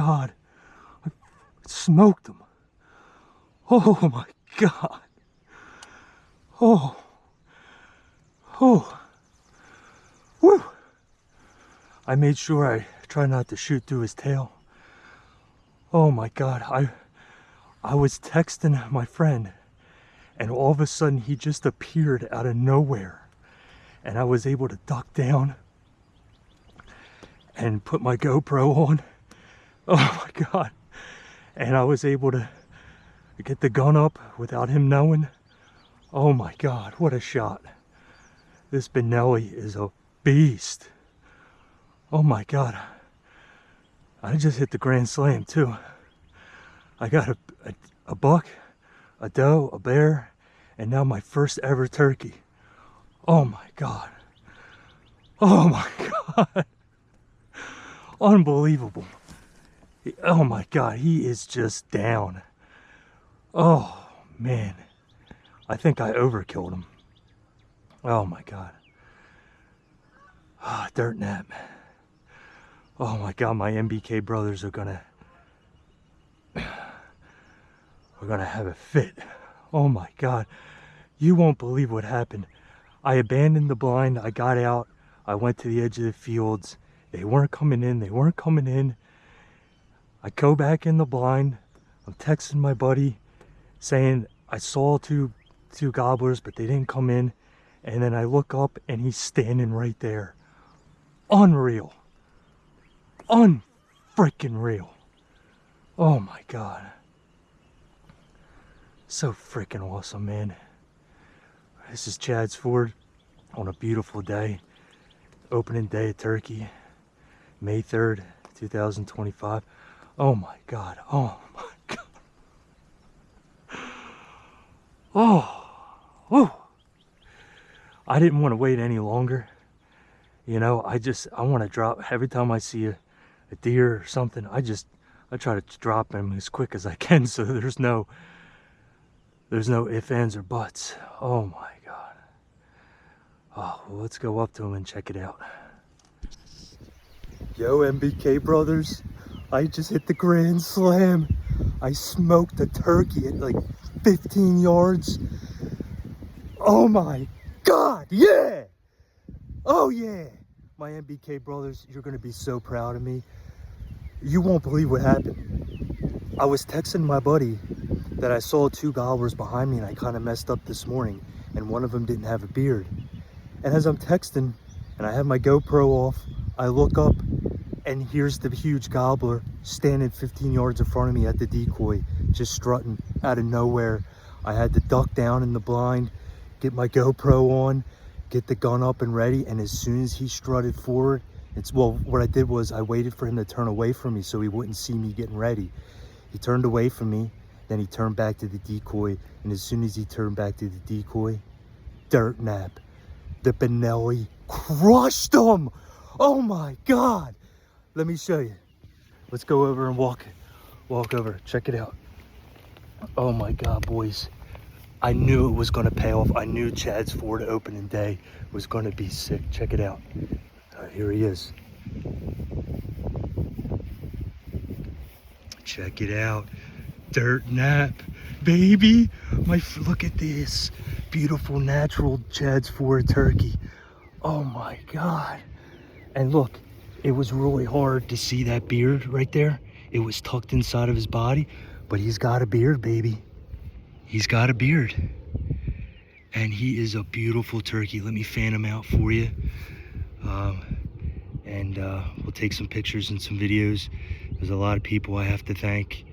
God. I smoked him. Oh my God. Oh. Oh. Woo. I made sure I try not to shoot through his tail. Oh my God. I was texting my friend and all of a sudden he just appeared out of nowhere. And I was able to duck down and put my GoPro on. Oh my God. And I was able to get the gun up without him knowing. Oh my God, what a shot. This Benelli is a beast. Oh my God. I just hit the grand slam too. I got a buck, a doe, a bear, and now my first ever turkey. Oh my God. Oh my God. Unbelievable. Oh my God, he is just down. Oh man. I think I overkilled him. Oh my God. Ah, dirt nap. Oh my God, my NBK brothers are gonna have a fit. Oh my God. You won't believe what happened. I abandoned the blind. I got out. I went to the edge of the fields. They weren't coming in. They weren't coming in. I go back in the blind. I'm texting my buddy saying I saw two gobblers, but they didn't come in. And then I look up and he's standing right there. Unreal. Unfreaking real. Oh my God. So freaking awesome, man. This is Chad's Ford on a beautiful day. Opening day of turkey. May 3rd, 2025. Oh my God. Oh my God. Oh. Woo. I didn't want to wait any longer. You know, I want to drop every time I see a deer or something. I try to drop him as quick as I can so there's no ifs, ands, or buts. Oh my God. Oh, well, let's go up to him and check it out. Yo, NBK brothers, I just hit the grand slam. I smoked a turkey at like 15 yards. Oh my God, yeah! Oh yeah! My NBK brothers, you're gonna be so proud of me. You won't believe what happened. I was texting my buddy that I saw two gobblers behind me and I kind of messed up this morning and one of them didn't have a beard. And as I'm texting and I have my GoPro off, I look up and here's the huge gobbler standing 15 yards in front of me at the decoy, just strutting out of nowhere. I had to duck down in the blind, get my GoPro on, get the gun up and ready, and as soon as he strutted forward, what I did was I waited for him to turn away from me so he wouldn't see me getting ready. He turned away from me, then he turned back to the decoy, and as soon as he turned back to the decoy, dirt nap. The Benelli crushed him! Oh my God! Let me show you. Let's go over and walk over. Check it out. Oh my God, boys. I knew it was gonna pay off. I knew Chad's Ford opening day was gonna be sick. Check it out. Here he is. Check it out. Dirt nap, baby. Look at this beautiful natural Chad's Ford turkey. Oh my God. And look, it was really hard to see that beard right there. It was tucked inside of his body, but he's got a beard, baby. He's got a beard. And he is a beautiful turkey. Let me fan him out for you. We'll take some pictures and some videos. There's a lot of people I have to thank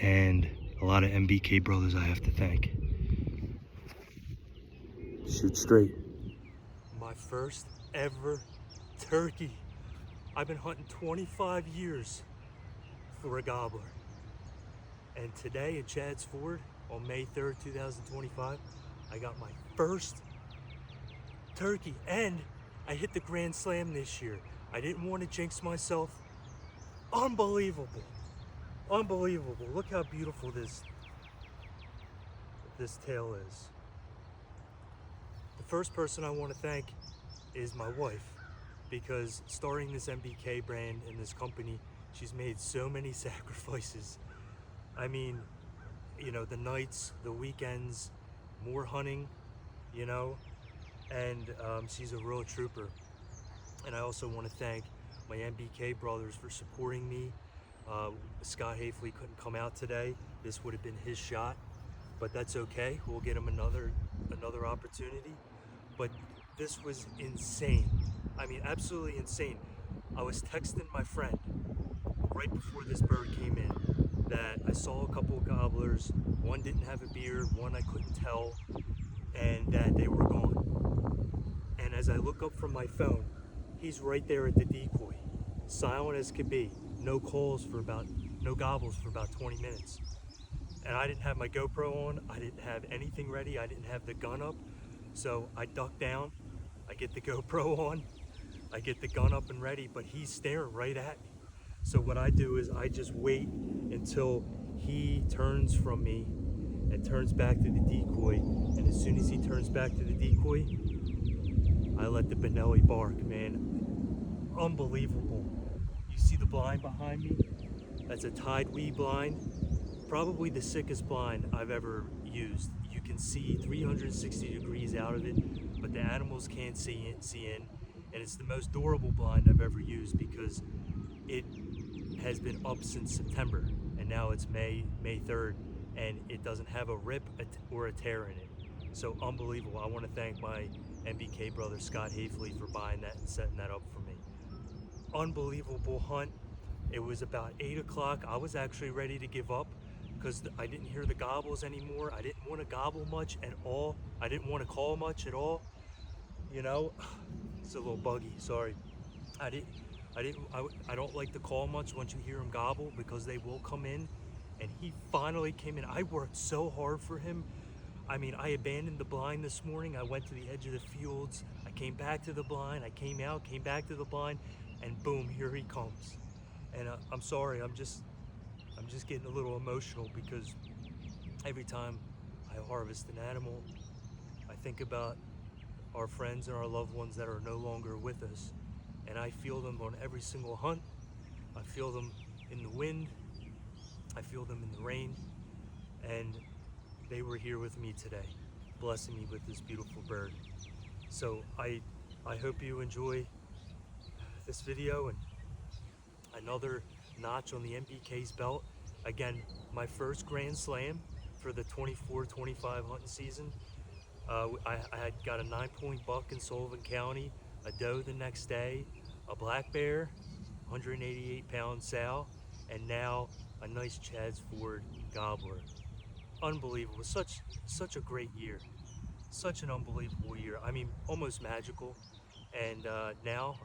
and a lot of NBK brothers I have to thank. Shoot straight. My first ever turkey. I've been hunting 25 years for a gobbler. And today at Chad's Ford on May 3rd, 2025, I got my first turkey and I hit the grand slam this year. I didn't want to jinx myself. Unbelievable. Unbelievable. Look how beautiful this tail is. The first person I want to thank is my wife, because starting this NBK brand and this company She's made so many sacrifices. I mean, you know, the nights, the weekends, more hunting, you know, and she's a real trooper. And I also want to thank my NBK brothers for supporting me. Scott Hafley couldn't come out today. This would have been his shot, but that's okay. We'll get him another opportunity. But this was insane. I mean, absolutely insane. I was texting my friend right before this bird came in that I saw a couple of gobblers. One didn't have a beard, one I couldn't tell, and that they were gone. And as I look up from my phone, he's right there at the decoy, silent as could be. No gobbles for about 20 minutes. And I didn't have my GoPro on, I didn't have anything ready, I didn't have the gun up. So I duck down, I get the GoPro on, I get the gun up and ready, but he's staring right at me. So what I do is I just wait until he turns from me and turns back to the decoy. And as soon as he turns back to the decoy, I let the Benelli bark, man. Unbelievable. You see the blind behind me? That's a Tidewe blind. Probably the sickest blind I've ever used. You can see 360 degrees out of it, but the animals can't see in. And it's the most durable blind I've ever used because it has been up since September, and now it's May 3rd, and it doesn't have a rip or a tear in it. So unbelievable. I want to thank my NBK brother Scott Hafley for buying that and setting that up for me. Unbelievable hunt. It was about 8 o'clock. I was actually ready to give up because I didn't hear the gobbles anymore. I didn't want to gobble much at all. I didn't want to call much at all. You know, it's a little buggy, sorry. I don't like to call much once you hear them gobble because they will come in, and he finally came in. I worked so hard for him. I mean, I abandoned the blind this morning. I went to the edge of the fields. I came back to the blind. I came out, came back to the blind, and boom, here he comes. And I'm sorry, I'm just getting a little emotional because every time I harvest an animal, I think about our friends and our loved ones that are no longer with us. And I feel them on every single hunt. I feel them in the wind. I feel them in the rain. And they were here with me today, blessing me with this beautiful bird. So I hope you enjoy this video and another notch on the NBK's belt. Again, my first Grand Slam for the 24-25 hunting season. I had got a 9-point buck in Sullivan County, a doe the next day, a black bear, 188-pound sow, and now a nice Chad's Ford gobbler. Unbelievable. Such a great year. Such an unbelievable year. I mean, almost magical. And now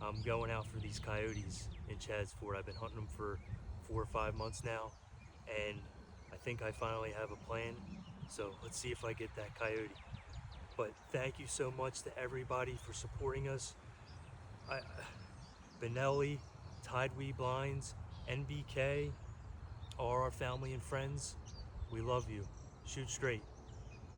I'm going out for these coyotes in Chad's Ford. I've been hunting them for 4 or 5 months now, and I think I finally have a plan. So let's see if I get that coyote. But thank you so much to everybody for supporting us. Benelli, Tidewe Blinds, NBK, all our family and friends. We love you. Shoot straight.